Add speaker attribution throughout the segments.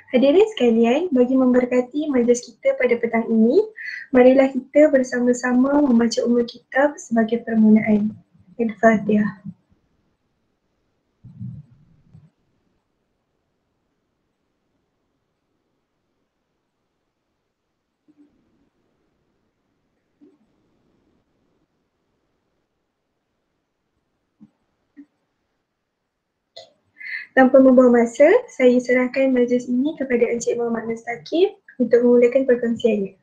Speaker 1: Hadirin sekalian, bagi memberkati majlis kita pada petang ini, marilah kita bersama-sama membaca ummul kitab sebagai permulaan. Al-Fatihah. Tanpa membuang masa, saya serahkan majlis ini kepada Encik Muhammad Mustaqim untuk memulakan perkongsiannya.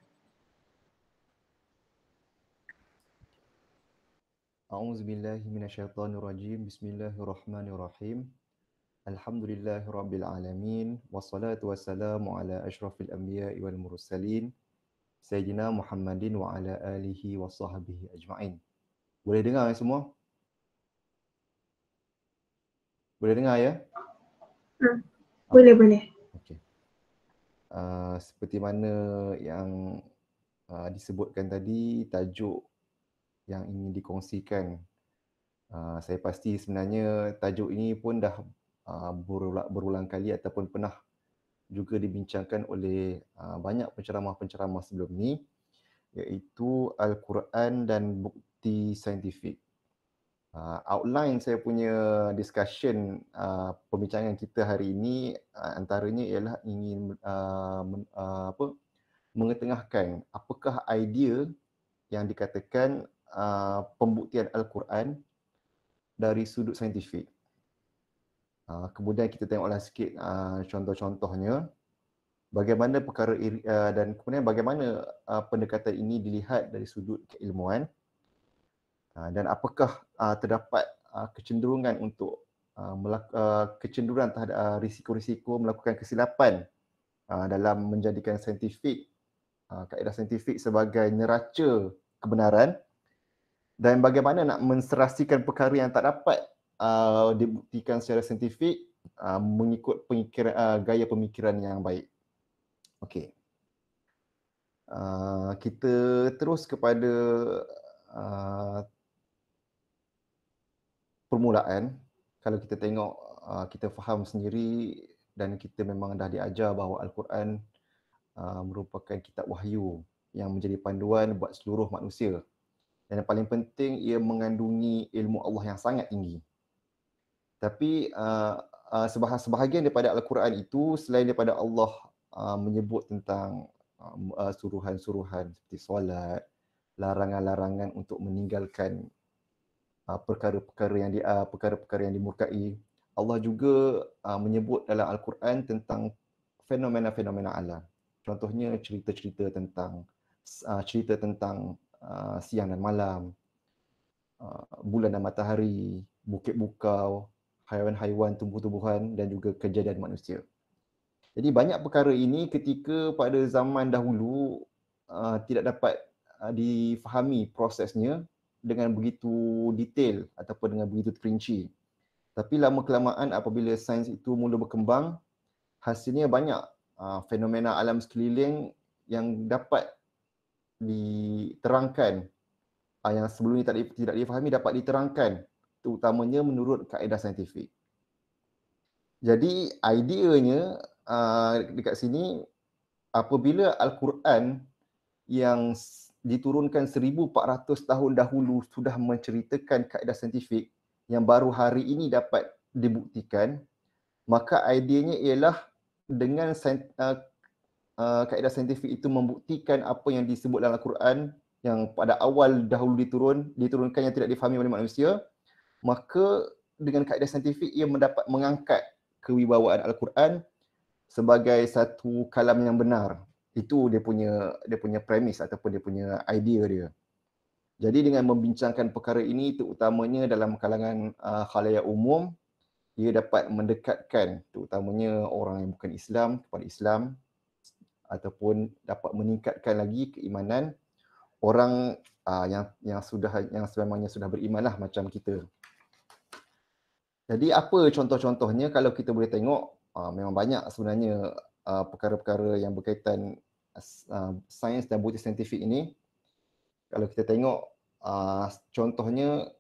Speaker 2: A'udzubillahi minasyaitonirrajim. Bismillahirrahmanirrahim. Alhamdulillahirabbil alamin wassalatu wassalamu ala asyrafil anbiya'i wal mursalin sayyidina Muhammadin wa ala alihi wa sahbihi ajma'in. Boleh dengar semua? Boleh dengar ya?
Speaker 1: Boleh.
Speaker 2: Okey. Seperti mana yang disebutkan tadi, tajuk yang ingin dikongsikan, saya pasti sebenarnya tajuk ini pun dah berulang kali ataupun pernah juga dibincangkan oleh banyak penceramah-penceramah sebelum ni, iaitu Al-Quran dan bukti saintifik. Outline saya punya discussion pembincangan kita hari ini antaranya ialah ingin mengetengahkan apakah idea yang dikatakan pembuktian Al-Quran dari sudut saintifik. Kemudian kita tengoklah sikit contoh-contohnya, bagaimana perkara dan kemudian bagaimana pendekatan ini dilihat dari sudut keilmuan, dan apakah terdapat kecenderungan untuk kecenderungan terhadap risiko-risiko melakukan kesilapan dalam menjadikan kaedah saintifik sebagai neraca kebenaran, dan bagaimana nak menserasikan perkara yang tak dapat dibuktikan secara saintifik mengikut gaya pemikiran yang baik. Okey. Kita terus kepada permulaan. Kalau kita tengok, kita faham sendiri dan kita memang dah diajar bahawa Al-Quran merupakan kitab wahyu yang menjadi panduan buat seluruh manusia. Dan yang paling penting, ia mengandungi ilmu Allah yang sangat tinggi. Tapi sebahagian daripada Al-Quran itu, selain daripada Allah menyebut tentang suruhan-suruhan seperti solat, larangan-larangan untuk meninggalkan perkara-perkara yang dimurkai, Allah juga menyebut dalam Al-Quran tentang fenomena-fenomena alam. Contohnya cerita tentang siang dan malam, bulan dan matahari, bukit bukau, haiwan-haiwan, tumbuh-tumbuhan dan juga kejadian manusia. Jadi banyak perkara ini ketika pada zaman dahulu tidak dapat difahami prosesnya dengan begitu detail ataupun dengan begitu terperinci. Tapi lama-kelamaan apabila sains itu mula berkembang, hasilnya banyak fenomena alam sekeliling yang dapat diterangkan, yang sebelum ini tidak difahami dapat diterangkan, terutamanya menurut kaedah saintifik. Jadi ideanya dekat sini, apabila Al-Quran yang diturunkan 1400 tahun dahulu sudah menceritakan kaedah saintifik yang baru hari ini dapat dibuktikan, maka ideanya ialah dengan kaedah saintifik itu membuktikan apa yang disebut dalam Al-Quran yang pada awal dahulu diturunkan yang tidak difahami oleh manusia, maka dengan kaedah saintifik ia mendapat mengangkat kewibawaan Al-Quran sebagai satu kalam yang benar. Itu dia punya premis ataupun dia punya idea dia. Jadi dengan membincangkan perkara ini terutamanya dalam kalangan khalayak umum, ia dapat mendekatkan terutamanya orang yang bukan Islam kepada Islam, ataupun dapat meningkatkan lagi keimanan orang yang sememangnya sudah berimanlah macam kita. Jadi apa contoh-contohnya? Kalau kita boleh tengok, memang banyak sebenarnya perkara-perkara yang berkaitan sains dan bukti saintifik ini. Kalau kita tengok, contohnya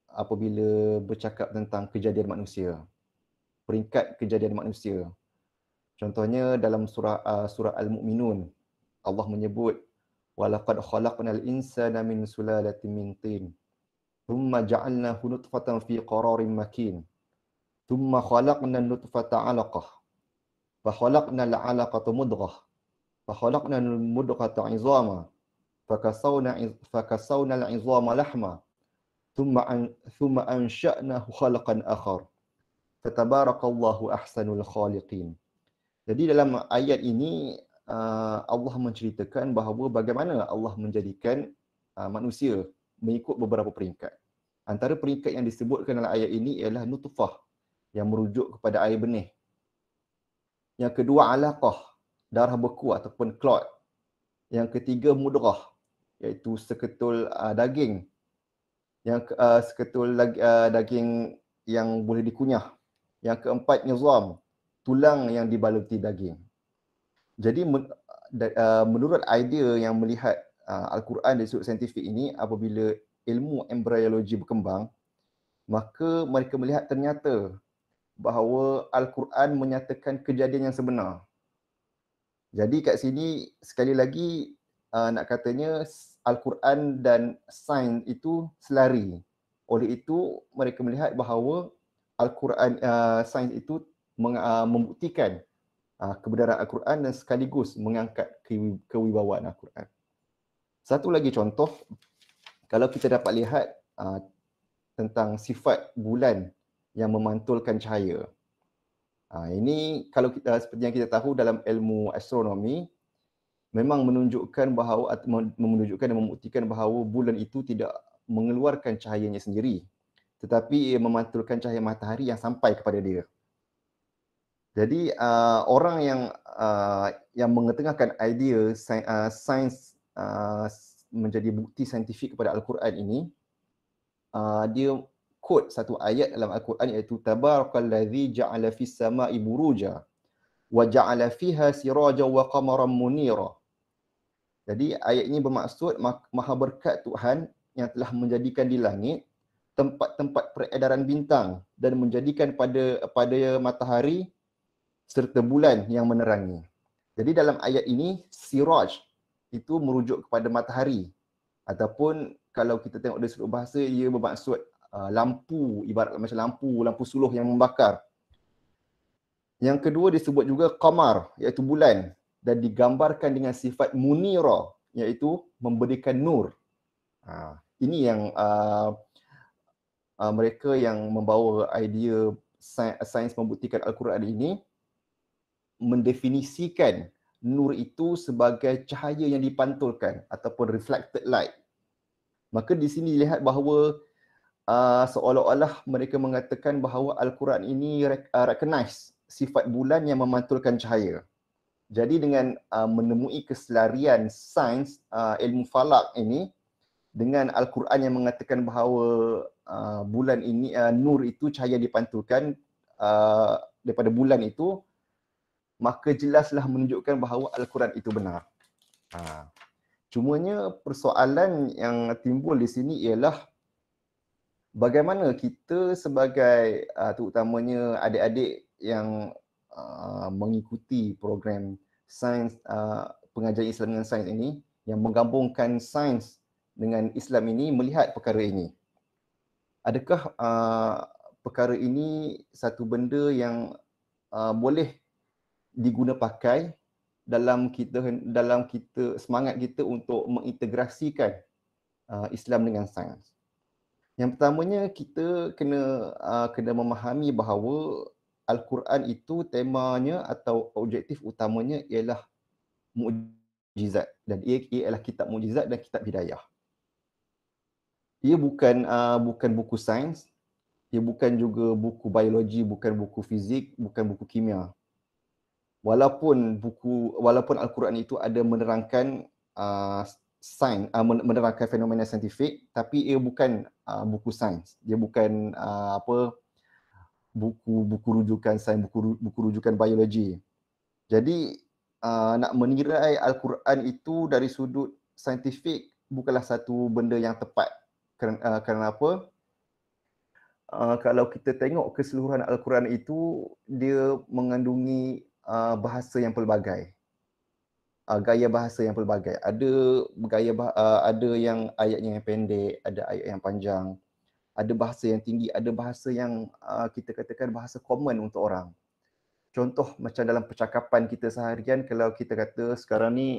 Speaker 2: apabila bercakap tentang kejadian manusia, peringkat kejadian manusia. Contohnya dalam surah Al-Mu'minun, Allah menyebut walaqad khalaqnal insana min sulalatin min tin thumma ja'alnahu nutfatan fi qararin makin thumma khalaqna nutfata 'alaqah fa khalaqnal 'alaqata mudghah fa khalaqnal mudghata 'izama fakasawna al-'izama lahma thumma ansha'nahu khalaqan akhar fatabarakallahu ahsanul khaliqin. Jadi dalam ayat ini Allah menceritakan bahawa bagaimana Allah menjadikan manusia mengikut beberapa peringkat. Antara peringkat yang disebutkan dalam ayat ini ialah nutfah yang merujuk kepada air benih. Yang kedua alaqah, darah beku ataupun clot. Yang ketiga mudrah, iaitu seketul daging. Yang seketul daging yang boleh dikunyah. Yang keempat nizam, tulang yang dibaluti daging. Jadi menurut idea yang melihat Al-Quran dari sudut saintifik ini, apabila ilmu embryologi berkembang, maka mereka melihat ternyata bahawa Al-Quran menyatakan kejadian yang sebenar. Jadi kat sini sekali lagi nak katanya Al-Quran dan sains itu selari. Oleh itu mereka melihat bahawa Al-Quran, sains itu membuktikan kebenaran Al-Quran dan sekaligus mengangkat kewibawaan Al-Quran. Satu lagi contoh, kalau kita dapat lihat tentang sifat bulan yang memantulkan cahaya. Ini kalau kita, seperti yang kita tahu dalam ilmu astronomi, memang menunjukkan bahawa dan membuktikan bahawa bulan itu tidak mengeluarkan cahayanya sendiri, tetapi ia memantulkan cahaya matahari yang sampai kepada dia. Jadi orang yang mengetengahkan idea sains menjadi bukti saintifik kepada Al-Quran ini, dia quote satu ayat dalam Al-Quran iaitu tabarakallazi ja'ala fis sama'i buruja wa ja'ala fiha sirajan wa qamaran munira. Jadi ayat ini bermaksud maha berkat Tuhan yang telah menjadikan di langit tempat-tempat peredaran bintang dan menjadikan pada matahari serta bulan yang menerangi. Jadi dalam ayat ini siraj itu merujuk kepada matahari, ataupun kalau kita tengok dari sudut bahasa ia bermaksud lampu, ibarat macam lampu suluh yang membakar. Yang kedua disebut juga qamar, iaitu bulan, dan digambarkan dengan sifat munira, iaitu memberikan nur. Ini yang mereka yang membawa idea sains membuktikan Al-Quran ini mendefinisikan nur itu sebagai cahaya yang dipantulkan ataupun reflected light. Maka di sini dilihat bahawa seolah-olah mereka mengatakan bahawa Al-Quran ini recognize sifat bulan yang memantulkan cahaya. Jadi dengan menemui keselarian sains ilmu falak ini dengan Al-Quran yang mengatakan bahawa bulan ini nur itu cahaya dipantulkan daripada bulan itu, maka jelaslah menunjukkan bahawa Al-Quran itu benar. Cumanya persoalan yang timbul di sini ialah bagaimana kita sebagai terutamanya adik-adik yang mengikuti program sains, pengajaran Islam dengan sains ini, yang menggabungkan sains dengan Islam ini, melihat perkara ini. Adakah perkara ini satu benda yang boleh diguna pakai dalam kita semangat kita untuk mengintegrasikan Islam dengan sains? Yang pertamanya kita kena memahami bahawa Al-Quran itu temanya atau objektif utamanya ialah mukjizat, dan ia ialah kitab mukjizat dan kitab hidayah. Ia bukan buku sains, ia bukan juga buku biologi, bukan buku fizik, bukan buku kimia. Walaupun Al-Quran itu ada menerangkan menerangkan fenomena saintifik, tapi ia bukan buku sains. Dia bukan buku rujukan sains, buku rujukan biologi. Jadi nak menilai Al-Quran itu dari sudut saintifik bukanlah satu benda yang tepat. Kerana apa? Kalau kita tengok keseluruhan Al-Quran itu, dia mengandungi bahasa yang pelbagai. Gaya bahasa yang pelbagai. Ada yang ayatnya yang pendek, ada ayat yang panjang, ada bahasa yang tinggi, ada bahasa yang kita katakan bahasa common untuk orang. Contoh macam dalam percakapan kita seharian, kalau kita kata sekarang ni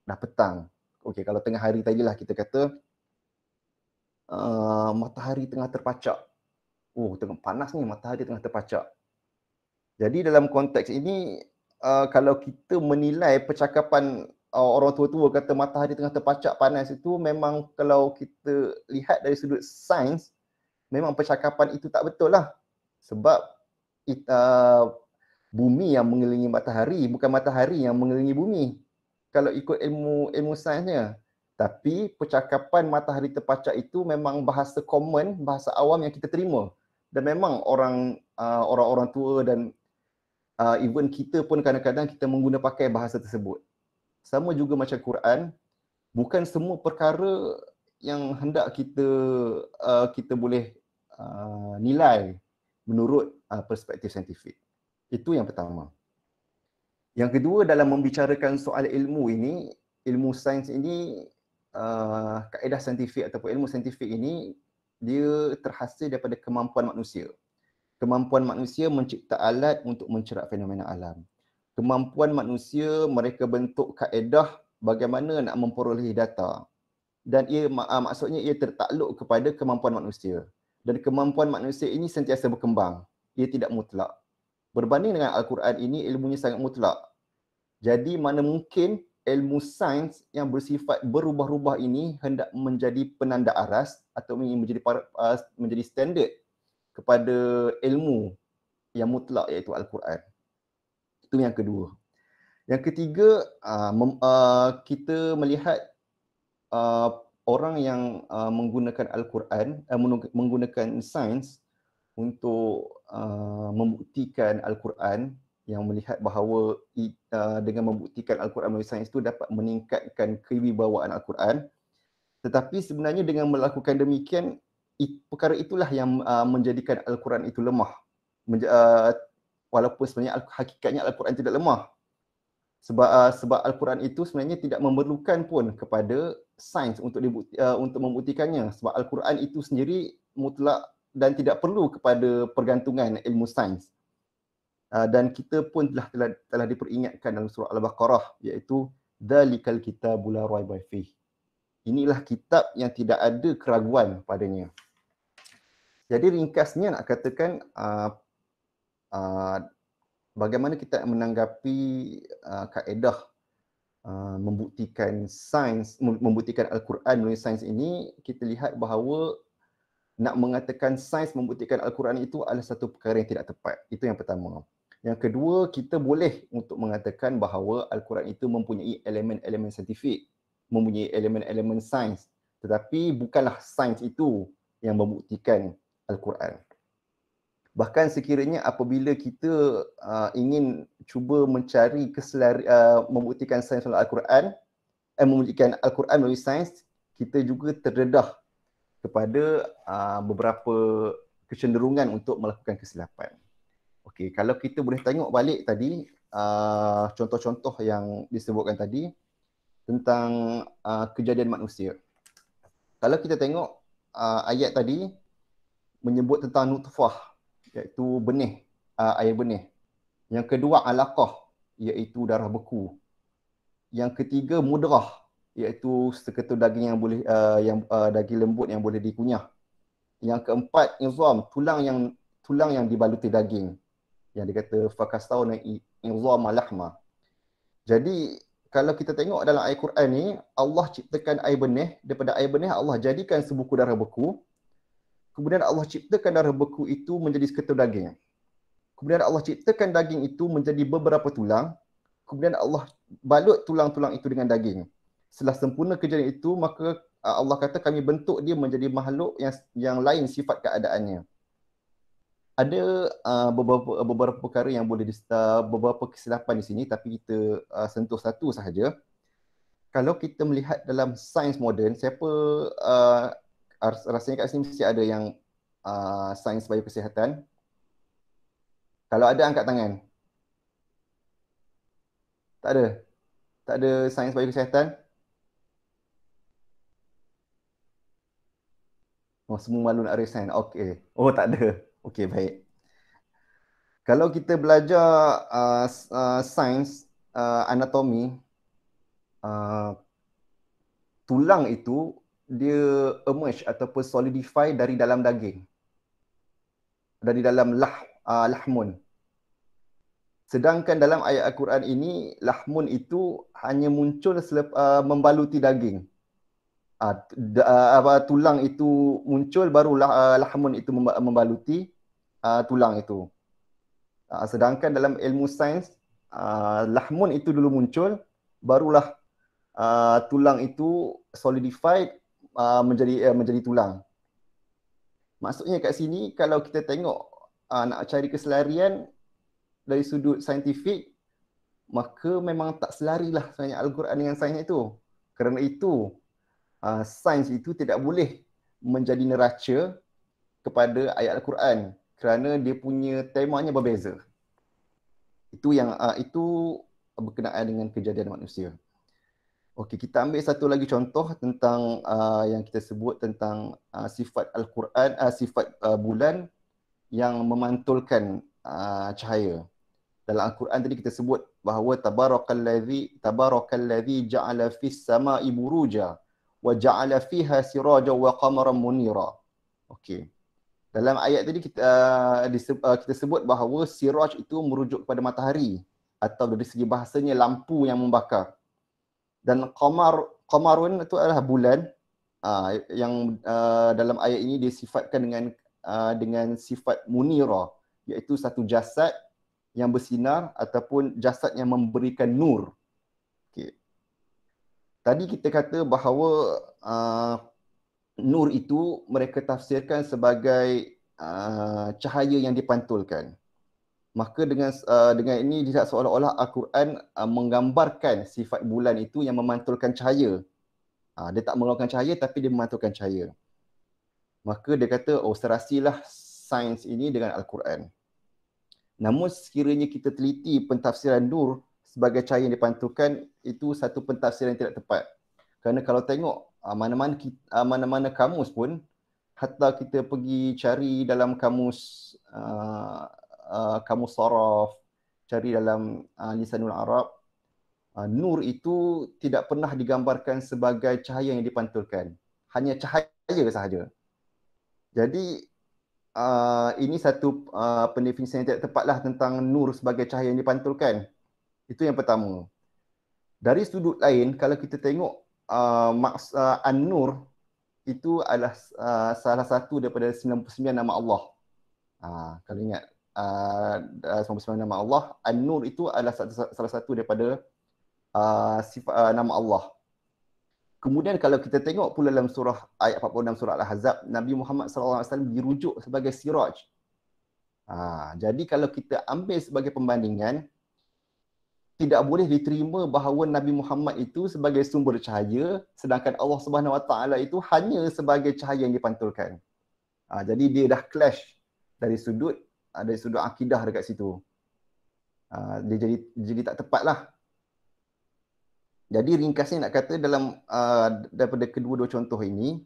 Speaker 2: dah petang. Okey, kalau tengah hari tadilah kita kata matahari tengah terpacak. Oh, tengah panas ni, matahari tengah terpacak. Jadi dalam konteks ini, kalau kita menilai percakapan orang tua-tua kata matahari tengah terpacak panas itu, memang kalau kita lihat dari sudut sains, memang percakapan itu tak betul lah. Sebab bumi yang mengelilingi matahari, bukan matahari yang mengelilingi bumi. Kalau ikut ilmu sainsnya. Tapi percakapan matahari terpacak itu memang bahasa common, bahasa awam yang kita terima. Dan memang orang-orang tua dan even kita pun kadang-kadang kita mengguna pakai bahasa tersebut. Sama juga macam Quran, bukan semua perkara yang hendak kita boleh nilai menurut perspektif saintifik. Itu yang pertama. Yang kedua, dalam membicarakan soal ilmu ini, ilmu sains ini, kaedah saintifik ataupun ilmu saintifik ini, dia terhasil daripada kemampuan manusia. Kemampuan manusia mencipta alat untuk mencerak fenomena alam. Kemampuan manusia mereka bentuk kaedah bagaimana nak memperolehi data. Dan maksudnya ia tertakluk kepada kemampuan manusia. Dan kemampuan manusia ini sentiasa berkembang. Ia tidak mutlak. Berbanding dengan Al-Quran ini, ilmunya sangat mutlak. Jadi mana mungkin ilmu sains yang bersifat berubah-ubah ini hendak menjadi penanda aras atau menjadi standard kepada ilmu yang mutlak, iaitu Al-Quran. Itu yang kedua. Yang ketiga, kita melihat orang yang menggunakan Al-Quran, menggunakan sains untuk membuktikan Al-Quran, yang melihat bahawa dengan membuktikan Al-Quran melalui sains itu dapat meningkatkan kewibawaan Al-Quran. Tetapi sebenarnya dengan melakukan demikian, perkara itulah yang menjadikan Al-Quran itu lemah. Walaupun sebenarnya hakikatnya Al-Quran tidak lemah. Sebab Al-Quran itu sebenarnya tidak memerlukan pun kepada sains untuk membuktikannya. Sebab Al-Quran itu sendiri mutlak dan tidak perlu kepada pergantungan ilmu sains. Dan kita pun telah diperingatkan dalam surah Al-Baqarah, iaitu dzalikal kitabul la raiba fih. Inilah kitab yang tidak ada keraguan padanya. Jadi ringkasnya nak katakan bagaimana kita menanggapi kaedah membuktikan sains, membuktikan Al-Quran melalui sains ini, kita lihat bahawa nak mengatakan sains membuktikan Al-Quran itu adalah satu perkara yang tidak tepat. Itu yang pertama. Yang kedua, kita boleh untuk mengatakan bahawa Al-Quran itu mempunyai elemen-elemen saintifik, mempunyai elemen-elemen sains, tetapi bukanlah sains itu yang membuktikan Al-Quran. Bahkan sekiranya apabila kita ingin cuba mencari membuktikan sains melalui Al-Quran, membuktikan Al-Quran melalui sains, kita juga terdedah kepada beberapa kecenderungan untuk melakukan kesilapan. Okey, kalau kita boleh tengok balik tadi, contoh-contoh yang disebutkan tadi tentang kejadian manusia. Kalau kita tengok ayat tadi menyebut tentang nutfah, iaitu benih, air benih. Yang kedua alaqah, iaitu darah beku. Yang ketiga mudrah, iaitu seketul daging yang boleh daging lembut yang boleh dikunyah. Yang keempat izam, tulang yang dibaluti daging, yang dikata fakastawna izama lahma. Jadi kalau kita tengok dalam ayat Quran ni, Allah ciptakan air benih, daripada air benih Allah jadikan sebuku darah beku. Kemudian Allah ciptakan darah beku itu menjadi seketul daging. Kemudian Allah ciptakan daging itu menjadi beberapa tulang. Kemudian Allah balut tulang-tulang itu dengan daging. Setelah sempurna kejadian itu, maka Allah kata kami bentuk dia menjadi makhluk yang lain sifat keadaannya. Ada beberapa perkara yang boleh beberapa kesilapan di sini, tapi kita sentuh satu sahaja. Kalau kita melihat dalam sains moden, siapa rasanya kat sini mesti ada yang sains biokesihatan. Kalau ada, angkat tangan. Tak ada. Tak ada sains bagi kesihatan. Oh, semua malu nak resign. Okey. Oh, tak ada. Okey, baik. Kalau kita belajar sains anatomi, tulang itu dia emerge ataupun solidify dari dalam daging. Dari dalam lahmun. Sedangkan dalam ayat Al-Quran ini, lahmun itu hanya muncul membaluti daging. Tulang itu muncul, baru lahmun itu membaluti tulang itu. Sedangkan dalam ilmu sains, lahmun itu dulu muncul, barulah tulang itu solidified menjadi tulang. Maksudnya kat sini, kalau kita tengok nak cari keselarian dari sudut saintifik, maka memang tak selarilah sebenarnya Al-Quran dengan sains itu. Kerana itu, sains itu tidak boleh menjadi neraca kepada ayat Al-Quran kerana dia punya temanya berbeza. Itu berkenaan dengan kejadian manusia. Okey, kita ambil satu lagi contoh tentang yang kita sebut tentang sifat Al-Quran, sifat bulan yang memantulkan cahaya. Dalam Al-Quran tadi kita sebut bahawa tabarakallazi ja'ala fis sama'i buruja wa ja'ala fiha siraja wa qamaran munira. Okey. Dalam ayat tadi kita sebut bahawa siraj itu merujuk kepada matahari atau dari segi bahasanya lampu yang membakar. Dan qamarun itu adalah bulan yang dalam ayat ini disifatkan dengan sifat munira, iaitu satu jasad yang bersinar ataupun jasad yang memberikan nur. Okay. Tadi kita kata bahawa nur itu mereka tafsirkan sebagai cahaya yang dipantulkan. Maka dengan ini tidak seolah-olah Al-Quran menggambarkan sifat bulan itu yang memantulkan cahaya. Dia tak mengeluarkan cahaya tapi dia memantulkan cahaya. Maka dia kata, serasilah sains ini dengan Al-Quran. Namun sekiranya kita teliti pentafsiran nur sebagai cahaya yang dipantulkan, itu satu pentafsiran yang tidak tepat. Kerana kalau tengok mana-mana kamus pun, hatta kita pergi cari dalam kamus saraf, cari dalam lisanul Arab, nur itu tidak pernah digambarkan sebagai cahaya yang dipantulkan. Hanya cahaya sahaja. Jadi ini satu pendefinisian yang tidak tepatlah tentang nur sebagai cahaya yang dipantulkan. Itu yang pertama. Dari sudut lain, kalau kita tengok An-Nur itu adalah salah satu daripada 99 nama Allah. Kalau ingat 99 nama Allah, An-Nur itu adalah salah satu daripada sifat nama Allah. Kemudian kalau kita tengok pula dalam ayat 46 surah Al-Ahzab, Nabi Muhammad SAW dirujuk sebagai siraj. Jadi kalau kita ambil sebagai pembandingan, tidak boleh diterima bahawa Nabi Muhammad itu sebagai sumber cahaya, sedangkan Allah Subhanahu Wa Taala itu hanya sebagai cahaya yang dipantulkan. Jadi dia dah clash dari sudut akidah dekat situ. Dia jadi tak tepatlah. Jadi ringkasnya nak kata daripada kedua-dua contoh ini,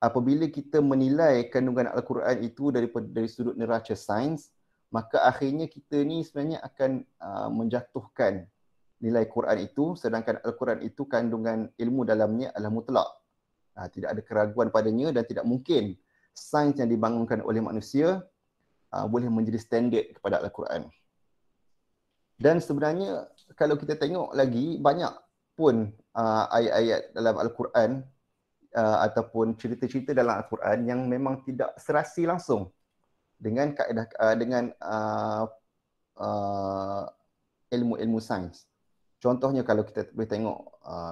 Speaker 2: apabila kita menilai kandungan Al-Quran itu dari sudut neraca sains, maka akhirnya kita ni sebenarnya akan menjatuhkan nilai Quran itu, sedangkan Al-Quran itu kandungan ilmu dalamnya adalah mutlak. Tidak ada keraguan padanya dan tidak mungkin sains yang dibangunkan oleh manusia boleh menjadi standard kepada Al-Quran. Dan sebenarnya kalau kita tengok lagi, banyak pun ayat-ayat dalam Al-Quran ataupun cerita-cerita dalam Al-Quran yang memang tidak serasi langsung dengan kaedah ilmu-ilmu sains. Contohnya kalau kita boleh tengok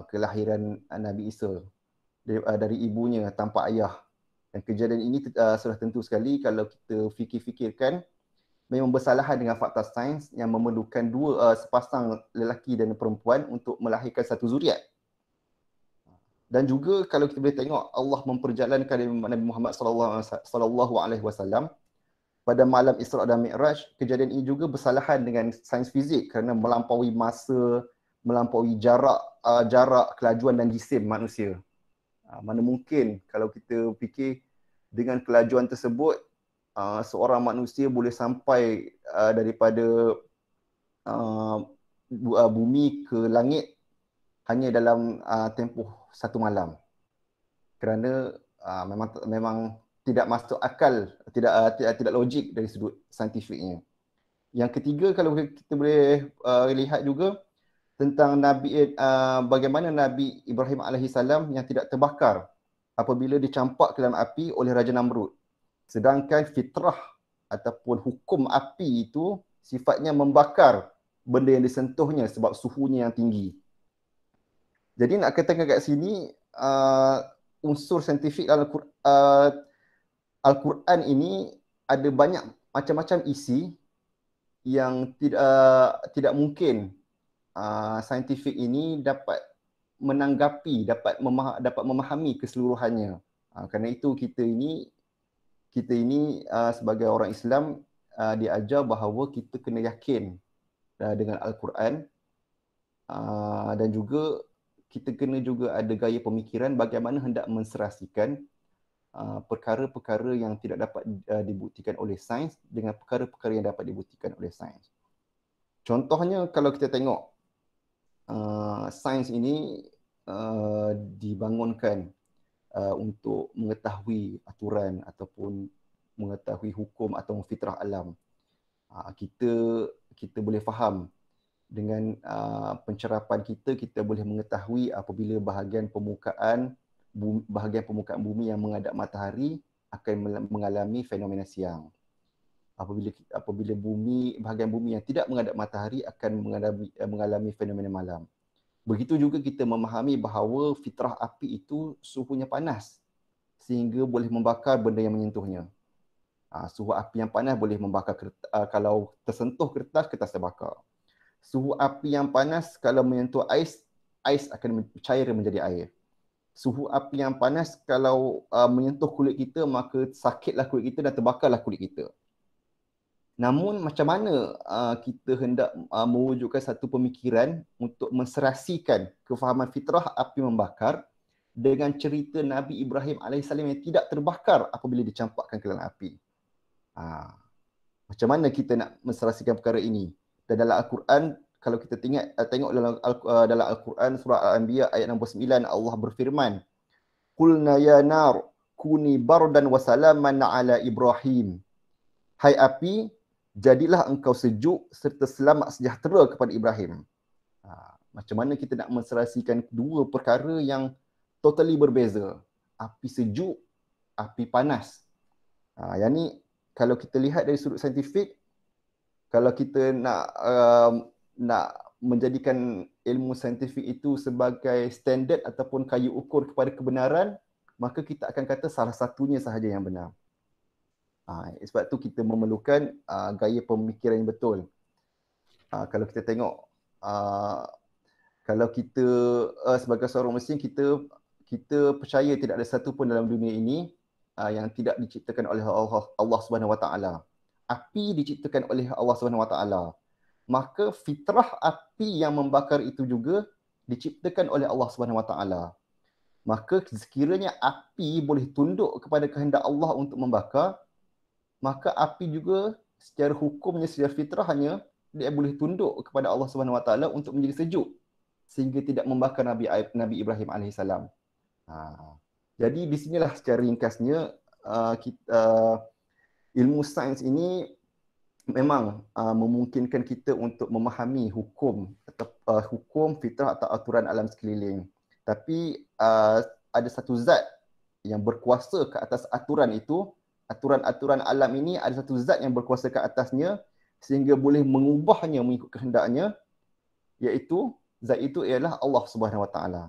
Speaker 2: kelahiran Nabi Isa dari ibunya tanpa ayah. Dan kejadian ini sudah tentu sekali kalau kita fikir-fikirkan, memang bersalahan dengan fakta sains yang memerlukan sepasang lelaki dan perempuan untuk melahirkan satu zuriat. Dan juga kalau kita boleh tengok, Allah memperjalankan Nabi Muhammad sallallahu alaihi wasallam pada malam Isra' dan Mi'raj. Kejadian ini juga bersalahan dengan sains fizik kerana melampaui masa, melampaui jarak kelajuan dan jisim manusia. Mana mungkin kalau kita fikir dengan kelajuan tersebut seorang manusia boleh sampai daripada bumi ke langit hanya dalam tempoh satu malam. Kerana memang tidak masuk akal, tidak logik dari sudut saintifiknya. Yang ketiga, kalau kita boleh lihat juga tentang bagaimana Nabi Ibrahim alaihissalam yang tidak terbakar apabila dicampak ke dalam api oleh Raja Namrud. Sedangkan fitrah ataupun hukum api itu sifatnya membakar benda yang disentuhnya sebab suhunya yang tinggi. Jadi nak katakan kat sini unsur saintifik dalam Al-Quran ini ada banyak macam-macam isi yang tidak mungkin saintifik ini dapat menanggapi, dapat memahami keseluruhannya. Kerana itu kita ini sebagai orang Islam diajar bahawa kita kena yakin dengan Al-Quran dan juga kita kena juga ada gaya pemikiran bagaimana hendak menserasikan perkara-perkara yang tidak dapat dibuktikan oleh sains dengan perkara-perkara yang dapat dibuktikan oleh sains. Contohnya kalau kita tengok sains ini dibangunkan untuk mengetahui aturan ataupun mengetahui hukum atau fitrah alam. Kita boleh faham dengan pencerapan kita boleh mengetahui apabila bahagian permukaan bumi yang menghadap matahari akan mengalami fenomena siang. Apabila bahagian bumi yang tidak menghadap matahari akan mengalami fenomena malam. Begitu juga kita memahami bahawa fitrah api itu suhunya panas sehingga boleh membakar benda yang menyentuhnya. Suhu api yang panas boleh membakar kalau tersentuh kertas terbakar. Suhu api yang panas kalau menyentuh ais akan cair menjadi air. Suhu api yang panas kalau menyentuh kulit kita maka sakitlah kulit kita dan terbakarlah kulit kita. Namun macam mana kita hendak mewujudkan satu pemikiran untuk menserasikan kefahaman fitrah api membakar dengan cerita Nabi Ibrahim AS yang tidak terbakar apabila dicampakkan ke dalam api. Macam mana kita nak menserasikan perkara ini? Dan dalam Al-Quran, kalau kita tengok dalam Al-Quran surah Al-Anbiya ayat 69, Allah berfirman, "Qulna ya nar kuni bardan wa salaman ala Ibrahim." Hai api, jadilah engkau sejuk serta selamat sejahtera kepada Ibrahim. Macam mana kita nak menserasikan dua perkara yang totally berbeza. Api sejuk, api panas. Yang ni kalau kita lihat dari sudut saintifik, kalau kita nak menjadikan ilmu saintifik itu sebagai standard ataupun kayu ukur kepada kebenaran, maka kita akan kata salah satunya sahaja yang benar. Sebab tu kita memerlukan gaya pemikiran yang betul. Kalau kita tengok, kalau kita sebagai seorang Muslim, kita percaya tidak ada satu pun dalam dunia ini yang tidak diciptakan oleh Allah Subhanahu Wa Taala. Api diciptakan oleh Allah Subhanahu Wa Taala. Maka fitrah api yang membakar itu juga diciptakan oleh Allah Subhanahu Wa Taala. Maka sekiranya api boleh tunduk kepada kehendak Allah untuk membakar, maka api juga secara hukumnya, secara fitrahnya, dia boleh tunduk kepada Allah Subhanahu Wa Taala untuk menjadi sejuk sehingga tidak membakar Nabi Ibrahim alaihissalam. Jadi di sinilah secara ringkasnya ilmu sains ini memang memungkinkan kita untuk memahami hukum fitrah atau aturan alam sekeliling. Tapi ada satu zat yang berkuasa ke atas aturan itu. Aturan-aturan alam ini ada satu zat yang berkuasa ke atasnya sehingga boleh mengubahnya mengikut kehendaknya, iaitu zat itu ialah Allah Subhanahu Wa Taala.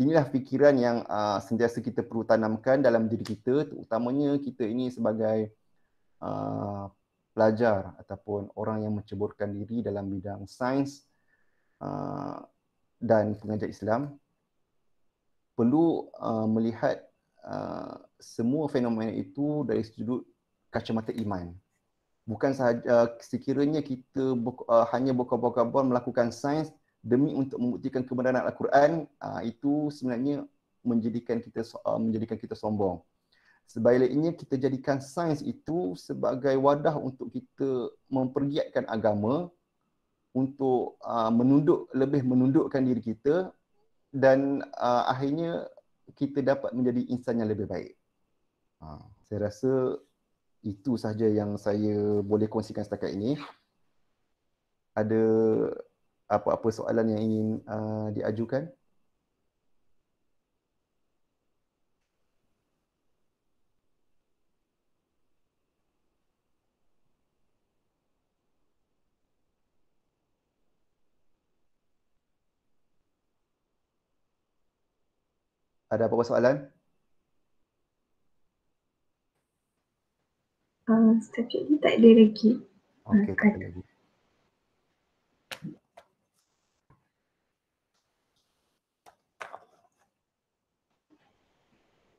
Speaker 2: Inilah fikiran yang sentiasa kita perlu tanamkan dalam diri kita, terutamanya kita ini sebagai pelajar ataupun orang yang menceburkan diri dalam bidang sains dan pengajar Islam, perlu melihat semua fenomena itu dari sudut kacamata iman. Bukan sahaja sekiranya kita hanya berkabar-kabar melakukan sains demi untuk membuktikan kebenaran Al-Quran, itu sebenarnya menjadikan kita sombong. Sebaliknya kita jadikan sains itu sebagai wadah untuk kita mempergiatkan agama, untuk lebih menundukkan diri kita, dan akhirnya kita dapat menjadi insan yang lebih baik. Saya rasa itu sahaja yang saya boleh kongsikan setakat ini. Ada apa-apa soalan yang ingin diajukan? Ada apa-apa soalan?
Speaker 1: Setakat ni tak ada lagi.
Speaker 2: Okey, tak ada lagi.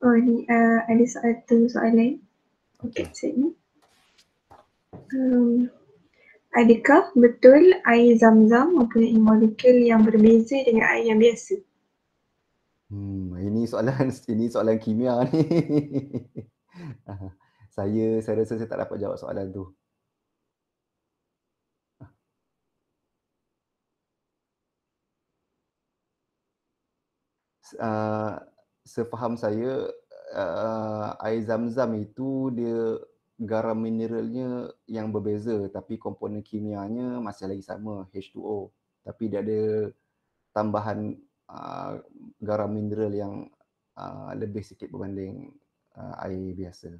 Speaker 1: Oh ni ada satu soalan.
Speaker 2: Okey.
Speaker 1: Ni. Adakah betul air zam-zam mempunyai molekul yang berbeza dengan air yang biasa?
Speaker 2: Ini soalan kimia ni. Saya rasa saya tak dapat jawab soalan tu. Sefaham saya, air zam-zam itu dia garam mineralnya yang berbeza, tapi komponen kimianya masih lagi sama, H2O. Tapi dia ada tambahan garam mineral yang lebih sikit berbanding air biasa.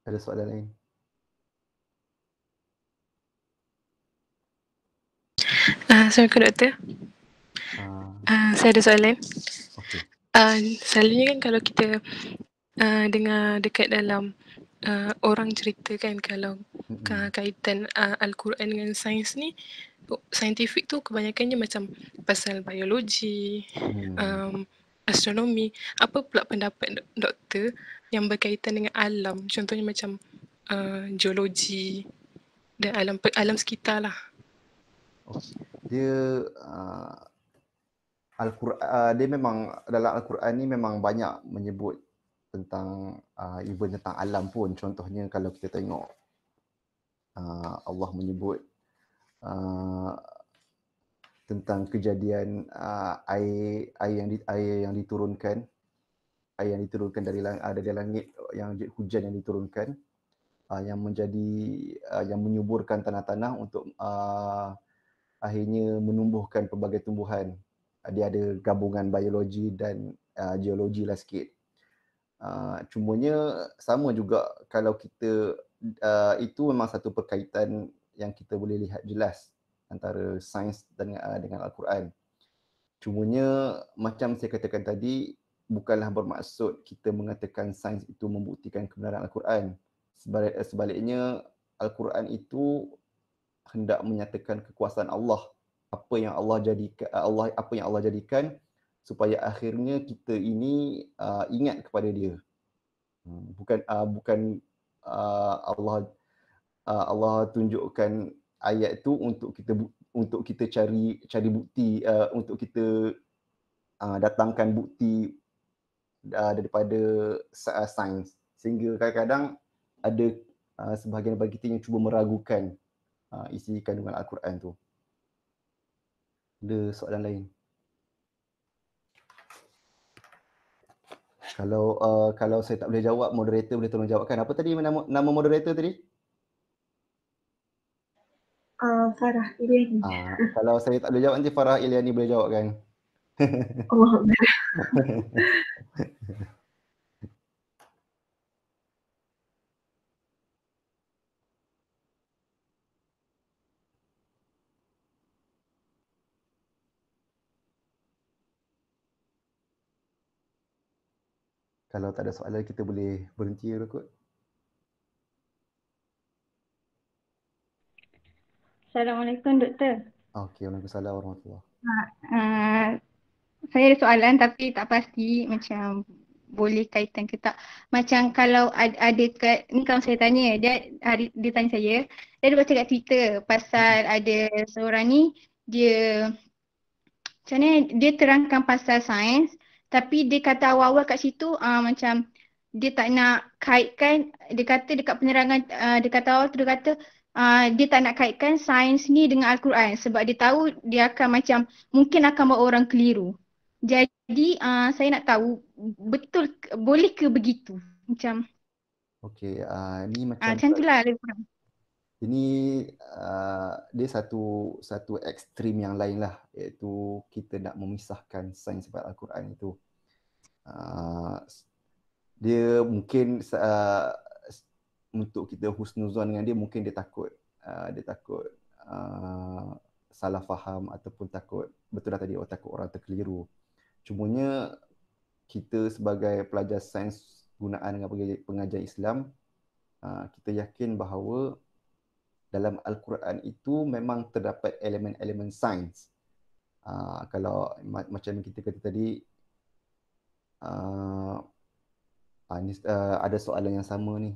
Speaker 2: Ada soalan lain?
Speaker 3: Assalamualaikum doktor. Saya ada soalan.
Speaker 2: Okey.
Speaker 3: Selalunya kan kalau kita dengar dekat dalam orang cerita kan, kalau kaitan Al-Quran dengan sains ni, saintifik tu kebanyakannya macam pasal biologi, astronomi. Apa pula pendapat doktor yang berkaitan dengan alam, contohnya macam geologi dan alam sekitar lah?
Speaker 2: Dia dia memang dalam Al-Quran ni memang banyak menyebut tentang even tentang alam pun. Contohnya kalau kita tengok Allah menyebut tentang kejadian air yang diturunkan dari langit, yang hujan yang diturunkan, yang yang menyuburkan tanah-tanah untuk akhirnya menumbuhkan pelbagai tumbuhan. Dia ada gabungan biologi dan geologi lah sikit. Cumanya sama juga kalau kita itu memang satu perkaitan yang kita boleh lihat jelas antara sains dengan Al-Quran. Cumanya macam saya katakan tadi, bukanlah bermaksud kita mengatakan sains itu membuktikan kebenaran Al-Quran. Sebaliknya, Al-Quran itu hendak menyatakan kekuasaan Allah. Apa yang Allah jadikan supaya akhirnya kita ini ingat kepada Dia. Bukan Allah tunjukkan ayat itu untuk kita cari bukti, untuk kita datangkan bukti daripada sains, sehingga kadang-kadang ada sebahagian daripada kita yang cuba meragukan isi kandungan Al-Quran tu. Ada soalan lain? Kalau saya tak boleh jawab, moderator boleh tolong jawabkan. Apa tadi nama moderator tadi?
Speaker 1: Farah Iliani.
Speaker 2: Kalau saya tak boleh jawab, nanti Farah Iliani boleh jawabkan.
Speaker 1: Allah Akbar.
Speaker 2: Kalau tak ada soalan, kita boleh berhenti kot.
Speaker 4: Assalamualaikum doktor.
Speaker 2: Okey, waalaikumsalam warahmatullahi.
Speaker 4: Saya ada soalan tapi tak pasti macam boleh kaitan ke tak. Macam kalau ada kat, ni kalau saya tanya, dia tanya saya, dia ada baca kat Twitter pasal ada seorang ni, dia macam mana, dia terangkan pasal sains, tapi dia kata awal-awal kat situ macam dia tak nak kaitkan, dia kata dekat penerangan, dia kata awal tu dia kata dia tak nak kaitkan sains ni dengan Al-Quran sebab dia tahu dia akan macam mungkin akan buat orang keliru. Jadi saya nak tahu betul boleh ke begitu? Macam
Speaker 2: Okey, ni macam
Speaker 4: macam itulah lebih kurang.
Speaker 2: ini dia satu ekstrim yang lain lah, iaitu kita nak memisahkan sains dan Al-Quran itu. Dia mungkin untuk kita husnuzon dengan dia, mungkin dia takut salah faham ataupun takut, betul dah tadi, takut orang terkeliru. Cumanya kita sebagai pelajar sains gunaan dengan pengajian Islam, kita yakin bahawa dalam Al-Quran itu memang terdapat elemen-elemen sains. Kalau macam kita kata tadi, ada soalan yang sama ni.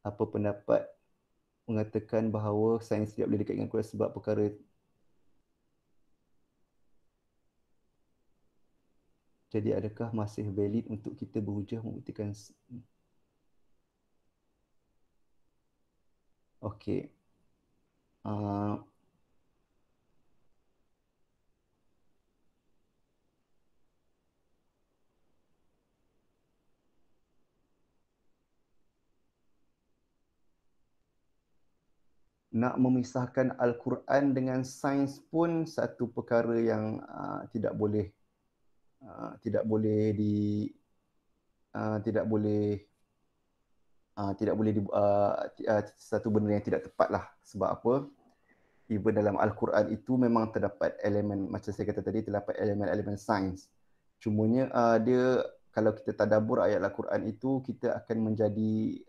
Speaker 2: Apa pendapat mengatakan bahawa sains tidak boleh dikaitkan dengan Quran sebab perkara jadi adakah masih valid untuk kita berhujah membuktikan? Okey. Nak memisahkan Al-Quran dengan sains pun satu perkara yang tidak boleh satu benda yang tidak tepat lah. Sebab apa? Even dalam Al-Quran itu memang terdapat elemen, macam saya kata tadi, terdapat elemen-elemen sains. Cumanya dia, kalau kita tadabbur ayat Al-Quran itu, kita akan menjadi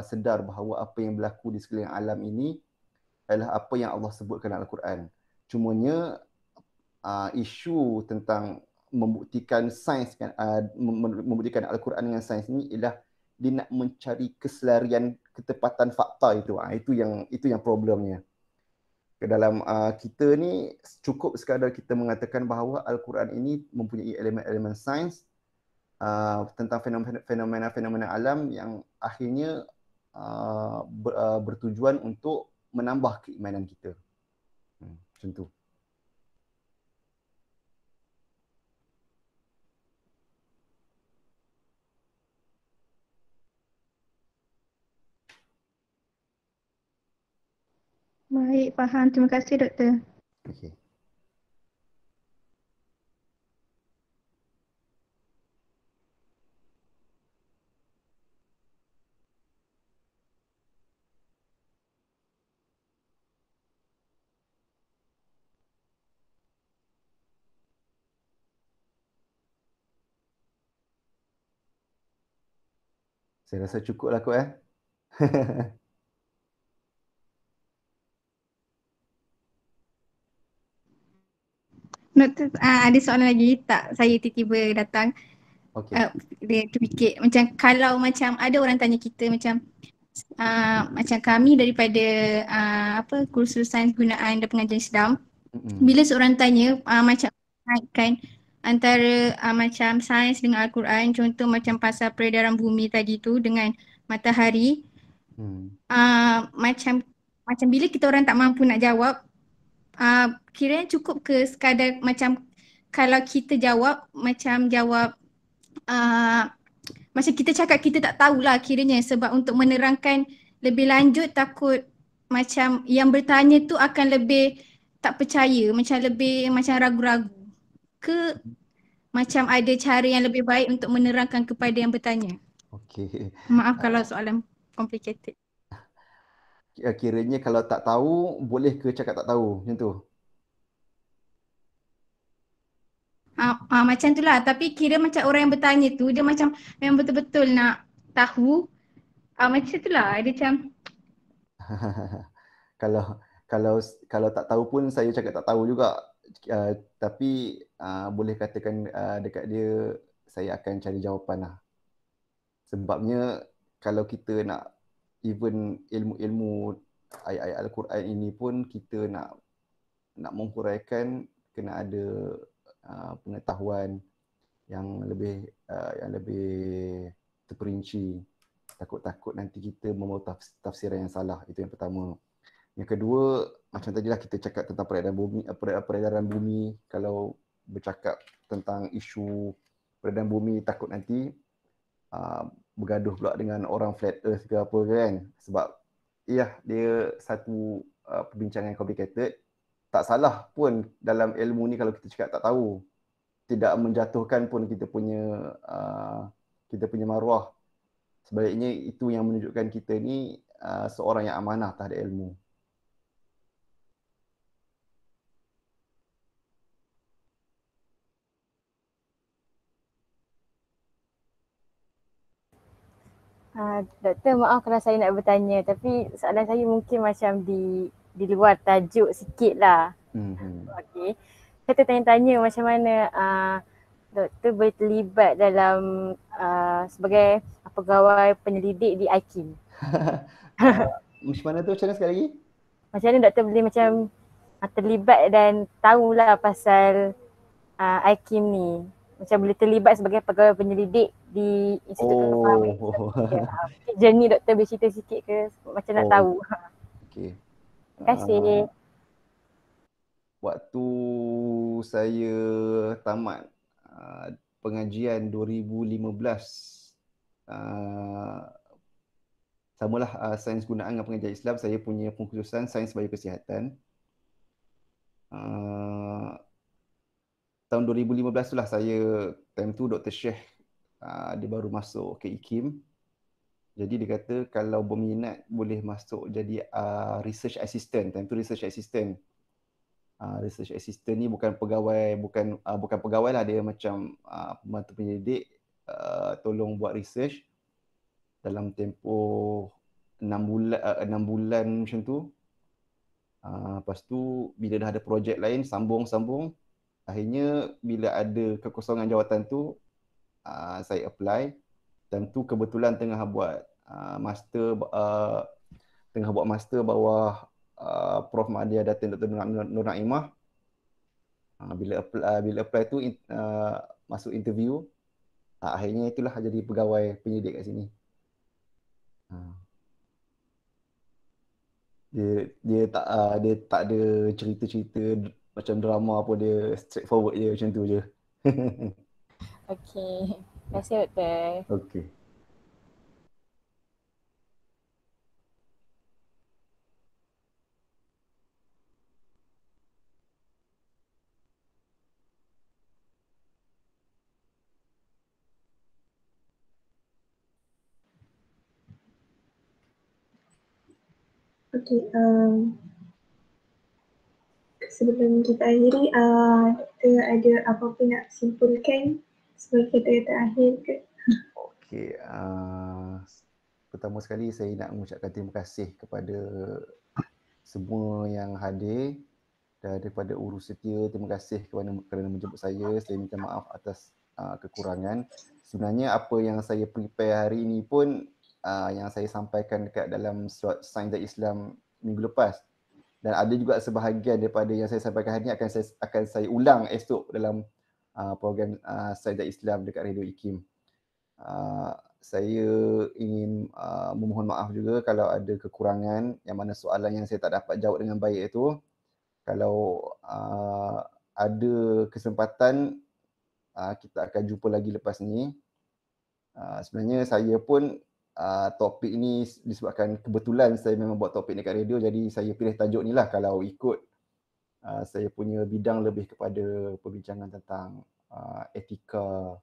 Speaker 2: sedar bahawa apa yang berlaku di sekeliling alam ini adalah apa yang Allah sebutkan dalam Al-Quran. Cumanya isu tentang membuktikan sains, membuktikan Al-Quran dengan sains ni ialah dia nak mencari keselarian ketepatan fakta itu. Itu yang problemnya. Ke dalam kita ni cukup sekadar kita mengatakan bahawa Al-Quran ini mempunyai elemen-elemen sains tentang fenomena-fenomena alam yang akhirnya bertujuan untuk menambah keimanan kita. Macam tu.
Speaker 4: Baik, faham. Terima kasih doktor.
Speaker 2: Okey. Saya rasa cukup lah kot
Speaker 4: Doktor, ada soalan lagi tak? Saya tiba-tiba datang.
Speaker 2: Okey.
Speaker 4: Dia terfikir macam kalau macam ada orang tanya kita macam kami daripada kursus sains gunaan dan pengajian Islam. Bila seorang tanya macam kaitkan antara macam sains dengan Al-Quran, contoh macam pasal peredaran bumi tadi tu dengan matahari, macam bila kita orang tak mampu nak jawab, kiranya cukup ke sekadar macam kalau kita jawab macam macam kita cakap kita tak tahulah kiranya, sebab untuk menerangkan lebih lanjut takut macam yang bertanya tu akan lebih tak percaya, macam lebih macam ragu-ragu ke, macam ada cara yang lebih baik untuk menerangkan kepada yang bertanya.
Speaker 2: Okey.
Speaker 4: Maaf kalau soalan complicated.
Speaker 2: Kiranya kalau tak tahu, boleh ke cakap tak tahu? Macam tu?
Speaker 4: Macam tu lah. Tapi kira macam orang yang bertanya tu, dia macam memang betul-betul nak tahu. Macam tu lah. Dia macam
Speaker 2: kalau tak tahu pun saya cakap tak tahu juga. Tapi boleh katakan dekat dia, saya akan cari jawapan lah. Sebabnya kalau kita nak even ilmu-ilmu ayat-ayat Al-Quran ini pun kita nak menghuraikan, kena ada pengetahuan yang lebih terperinci. Takut-takut nanti kita membawa tafsiran yang salah. Itu yang pertama. Yang kedua, macam tadilah kita cakap tentang peredaran bumi. Kalau bercakap tentang isu peredaran bumi, takut nanti bergaduh pula dengan orang flat earth ke apa kan. Sebab dia satu perbincangan yang complicated. Tak salah pun dalam ilmu ni kalau kita cakap tak tahu. Tidak menjatuhkan pun kita punya maruah. Sebaliknya itu yang menunjukkan kita ni seorang yang amanah terhadap ilmu.
Speaker 5: Doktor, maaf kalau saya nak bertanya, tapi soalan saya mungkin macam di luar tajuk sikit lah. Okey. Saya tertanya-tanya macam mana doktor boleh terlibat dalam sebagai pegawai penyelidik di IKIM.
Speaker 2: Macam mana tu? Macam mana sekali lagi?
Speaker 5: Macam mana doktor boleh macam terlibat dan tahulah pasal IKIM ni. Macam boleh terlibat sebagai pegawai penyelidik di Institut Kefahaman Islam. Journey doktor boleh cerita sikit ke? Macam nak tahu.
Speaker 2: Okey.
Speaker 5: Terima kasih.
Speaker 2: Waktu saya tamat pengajian 2015, samalah sains gunaan dengan pengajian Islam, saya punya pengkhususan sains biokesihatan. Tahun 2015 tu lah saya, time tu Dr. Sheikh dia baru masuk ke IKIM. Jadi dia kata kalau berminat boleh masuk jadi research assistant. Time tu research assistant. Research assistant ni bukan pegawai, bukan pegawai lah, dia macam pembantu penyelidik, tolong buat research dalam tempoh 6 bulan macam tu. Lepas tu bila dah ada projek lain sambung. Akhirnya bila ada kekosongan jawatan tu saya apply. Dan tu kebetulan tengah buat master bawah Prof Mahdia Datin Dr. Nur Naimah. Bila apply tu masuk interview, akhirnya itulah jadi pegawai penyelidik kat sini. Dia tak ada cerita-cerita macam drama pun, dia straightforward je macam tu je.
Speaker 5: Okey. Terima kasih doktor.
Speaker 2: Okey.
Speaker 1: Okey, sebelum kita akhiri, doktor ada apa-apa nak simpulkan sebagai kata-kata akhir ke?
Speaker 2: Okey, pertama sekali saya nak mengucapkan terima kasih kepada semua yang hadir, dan daripada Urus Setia, terima kasih kerana menjemput saya. Saya minta maaf atas kekurangan. Sebenarnya apa yang saya prepare hari ini pun yang saya sampaikan dekat dalam slot Sains dan Islam minggu lepas. Dan ada juga sebahagian daripada yang saya sampaikan hari ini akan saya ulang esok dalam program Sains dan Islam dekat Radio IKIM. Saya ingin memohon maaf juga kalau ada kekurangan, yang mana soalan yang saya tak dapat jawab dengan baik itu. Kalau ada kesempatan kita akan jumpa lagi lepas ni. Sebenarnya saya pun topik ni disebabkan kebetulan saya memang buat topik ni kat radio, jadi saya pilih tajuk ni lah. Kalau ikut saya punya bidang lebih kepada perbincangan tentang etika,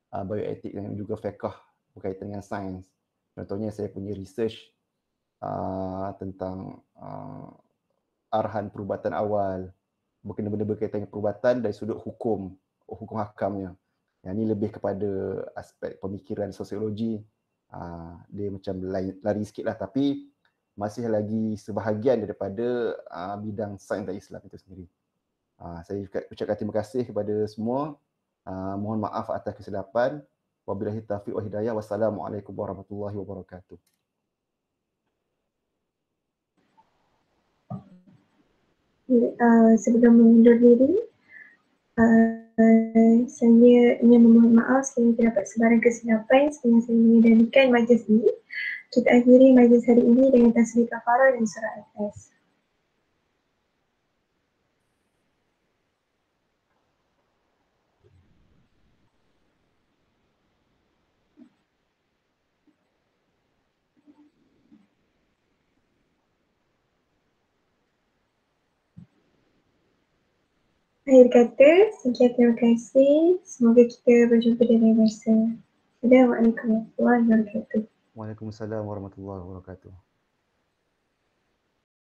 Speaker 2: bioetik dan juga fiqh berkaitan dengan sains. Contohnya saya punya research tentang arahan perubatan awal, benda-benda berkaitan dengan perubatan dari sudut hukum hakamnya. Yang ni lebih kepada aspek pemikiran sosiologi. Dia macam lari sikit lah, tapi masih lagi sebahagian daripada bidang sains dan Islam itu sendiri. Saya ucapkan terima kasih kepada semua. Mohon maaf atas kesilapan. Wabillahi taufiq wal hidayah. Wassalamualaikum warahmatullahi wabarakatuh.
Speaker 1: Sebelum mengundur diri, saya ingin memohon maaf sekiranya terdapat sebarang kesilapan sehingga saya menyedarikan majlis ini. Kita akhiri majlis hari ini dengan tasbih kafarah dan surah Al-Ikhlas. Akhir kata, sekian terima kasih. Semoga kita berjumpa di lain masa. Assalamualaikum warahmatullahi wabarakatuh.
Speaker 2: Waalaikumsalam warahmatullahi wabarakatuh.